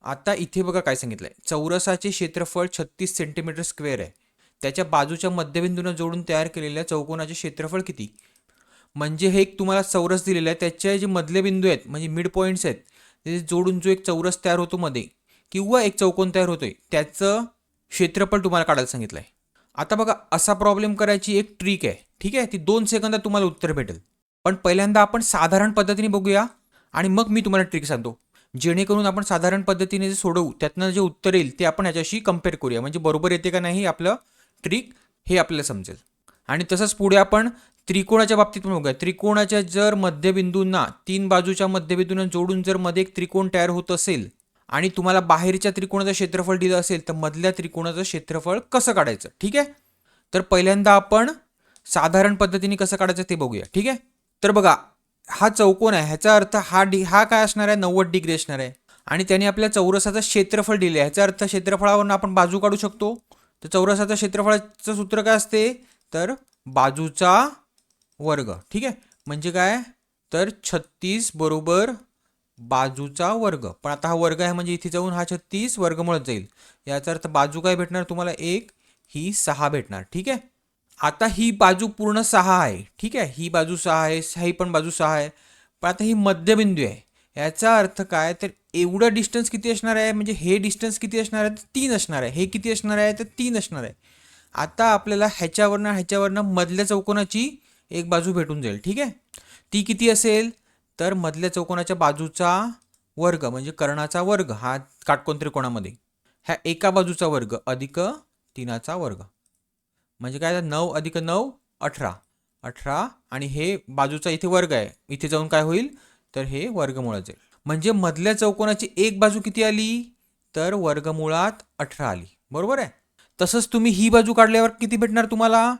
आता इथे बघा काय सांगितलंय, चौरसाचे क्षेत्रफळ 36 सेंटीमीटर स्क्वेअर आहे. त्याच्या बाजूच्या मध्यबिंदूंना जोडून तयार केलेल्या चौकोनाचे क्षेत्रफळ किती? म्हणजे हे एक तुम्हाला चौरस दिलेलं आहे, त्याचे जे मधले बिंदू आहेत म्हणजे मिड पॉईंट्स आहेत ते जोडून जो एक चौरस तयार होतो मध्ये किंवा एक चौकोन तयार होतोय त्याचं क्षेत्रफळ तुम्हाला काढायला सांगितलंय. आता बघा असा प्रॉब्लेम करायची एक ट्रिक आहे, ठीक आहे. ती 2 सेकंदात तुम्हाला उत्तर भेटेल. पण पहिल्यांदा आपण साधारण पद्धतीने बघूया आणि मग मी तुम्हाला ट्रिक सांगतो, जेणेकरून आपण साधारण पद्धतीने जे सोडवू त्यातनं जे उत्तर येईल ते आपण याच्याशी कम्पेअर करूया, म्हणजे बरोबर येते का नाही आपलं ट्रिक हे आपल्याला समजेल. आणि तसंच पुढे आपण त्रिकोणाच्या बाबतीत पण बघूया. त्रिकोणाच्या जर मध्यबिंदूंना 3 बाजूच्या मध्यबिंदूंना जोडून जर मध्ये एक त्रिकोण तयार होत असेल आणि तुम्हाला बाहेरच्या त्रिकोणाचं क्षेत्रफळ दिलं असेल तर मधल्या त्रिकोणाचं क्षेत्रफळ कसं काढायचं, ठीक आहे. तर पहिल्यांदा आपण साधारण पद्धतीने कसं काढायचं ते बघूया, ठीक आहे. तर बघा हा चौकोन आहे, ह्याचा अर्थ हा काय असणार आहे, 90 डिग्री असणार आहे. आणि त्याने आपल्या चौरसाचं क्षेत्रफळ दिले आहे, ह्याचा अर्थ क्षेत्रफळावरून आपण बाजू काढू शकतो. तर चौरसाचं क्षेत्रफळाचं सूत्र काय असते, तर बाजूचा वर्ग, ठीक आहे. म्हणजे काय, तर 36 बरोबर बाजूचा वर्ग. पण आता हा वर्ग आहे म्हणजे इथे जाऊन हा 36 वर्गमुळात जाईल. याचा अर्थ बाजू काय भेटणार तुम्हाला, 1 ही 6 भेटणार, ठीक आहे. आता ही बाजू पूर्ण 6 आहे, ठीक आहे. ही बाजू 6 आहे, ही पण बाजू 6 आहे. पण आता ही मध्यबिंदू आहे, याचा अर्थ काय, तर एवढं डिस्टन्स किती असणार आहे, म्हणजे हे डिस्टन्स किती असणार आहे, तर 3 असणार आहे. हे किती असणार आहे, तर 3 असणार आहे. आता आपल्याला ह्याच्यावरनं मधल्या चौकोनाची एक बाजू भेटून जाईल, ठीक आहे. ती किती असेल, तर मधल्या चौकोनाच्या बाजूचा वर्ग म्हणजे कर्णाचा वर्ग, हा काटकोन त्रिकोणामध्ये ह्या एका बाजूचा वर्ग अधिक 3चा वर्ग. म्हणजे काय, 9 अधिक 9 18, 18 आणि हे बाजूचा इथे वर्ग आहे, इथे जाऊन काय होईल, तर हे वर्गमुळात जाईल. म्हणजे मधल्या चौकोनाची एक बाजू किती आली, तर वर्गमुळात 18 आली, बरोबर आहे. तसंच तुम्ही ही बाजू काढल्यावर किती भेटणार तुम्हाला,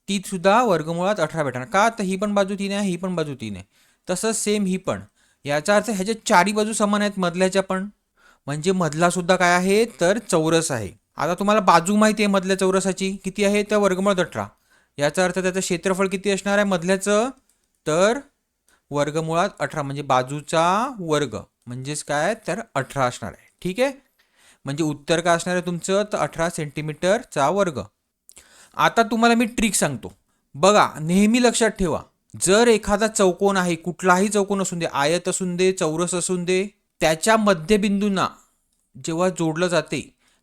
ती सुद्धा वर्गमुळात 18 भेटणार. का, तर ही पण बाजू 3 आहे, ही पण बाजू 3 आहे. तसंच सेम ही पण. याचा अर्थ ह्याच्या चारी बाजू समान आहेत मधल्याच्या पण, म्हणजे मधला सुद्धा काय आहे, तर चौरस आहे. आता तुम्हाला बाजू माहिती आहे मधल्या चौरसाची किती आहे, तर वर्गमुळात 18. याचा अर्थ त्याचं क्षेत्रफळ किती असणार आहे मधल्याचं, तर वर्गमुळात 18 म्हणजे बाजूचा वर्ग म्हणजेच काय, तर 18 असणार आहे, ठीक आहे. म्हणजे उत्तर काय असणार आहे तुमचं, तर 18 सेंटीमीटरचा वर्ग. आता तुम्हाला मी ट्रिक सांगतो बघा, नेहमी लक्षात ठेवा, जर एखादा चौकोन आहे, कुठलाही चौकोन असून दे, आयत असून दे, चौरस असून दे, त्याच्या मध्यबिंदूंना जेव्हा जोडलं जाते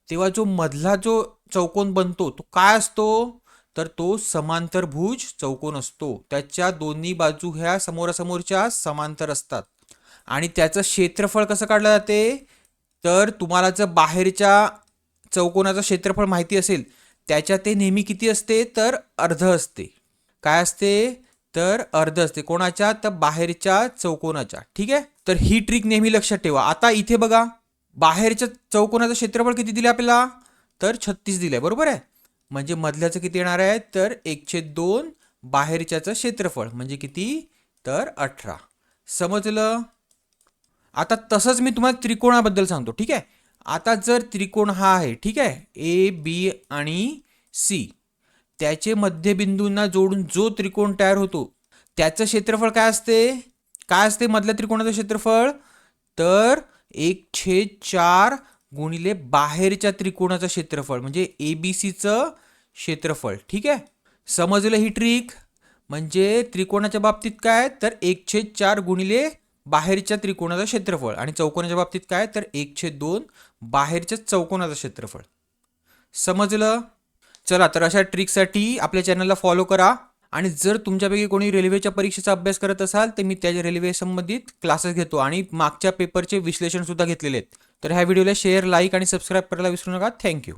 तेव्हा जो मधला जो चौकोन बनतो तो काय असतो, तर तो समांतरभुज चौकोन असतो. त्याच्या दोन्ही बाजू ह्या समोरासमोरच्या समांतर असतात. आणि त्याचं क्षेत्रफळ कसं काढलं जाते, तर तुम्हाला जर बाहेरच्या चौकोनाचं क्षेत्रफळ माहिती असेल त्याच्या ते नेहमी किती असते, तर अर्ध असते. काय असते, तर अर्ध असते. कोणाच्या, तर बाहेरच्या चौकोनाच्या, ठीक आहे. तर ही ट्रिक नेहमी लक्षात ठेवा. आता इथे बघा, बाहेरच्या चौकोनाचं क्षेत्रफळ किती दिले आपल्याला, तर 36 दिलंय, बरोबर आहे. म्हणजे मधल्याचं किती येणार आहे, तर 1/2 बाहेरच्याचं क्षेत्रफळ म्हणजे किती, तर 18. समजलं. आता तसंच मी तुम्हाला त्रिकोणाबद्दल सांगतो, ठीक आहे. आता जर त्रिकोण हा आहे, ठीक आहे, ए बी आणि सी, त्याचे मध्यबिंदूंना जोडून जो त्रिकोण तयार होतो त्याचं क्षेत्रफळ काय असते मधल्या त्रिकोणाचं क्षेत्रफळ, तर 1/4 गुणिले बाहेरच्या त्रिकोणाचं क्षेत्रफळ म्हणजे ABCचं क्षेत्रफळ, ठीक आहे. समजलं ही ट्रिक. म्हणजे त्रिकोणाच्या बाबतीत काय, तर 1/4 गुणिले बाहेरच्या त्रिकोणाचं क्षेत्रफळ आणि चौकोनाच्या बाबतीत काय, तर 1/2 बाहेरच्या चौकोनाचं क्षेत्रफळ. समजलं. चला, तर अशा ट्रिकसाठी आपल्या चॅनलला फॉलो करा. आणि जर तुमच्यापैकी कोणी रेल्वेच्या परीक्षेचा अभ्यास करत असाल तर मी त्याच्या रेल्वे संबंधित क्लासेस घेतो आणि मागच्या पेपरचे विश्लेषण सुद्धा घेतलेले आहेत. तर ह्या व्हिडिओला शेअर, लाईक आणि सबस्क्राईब करायला विसरू नका. थँक्यू.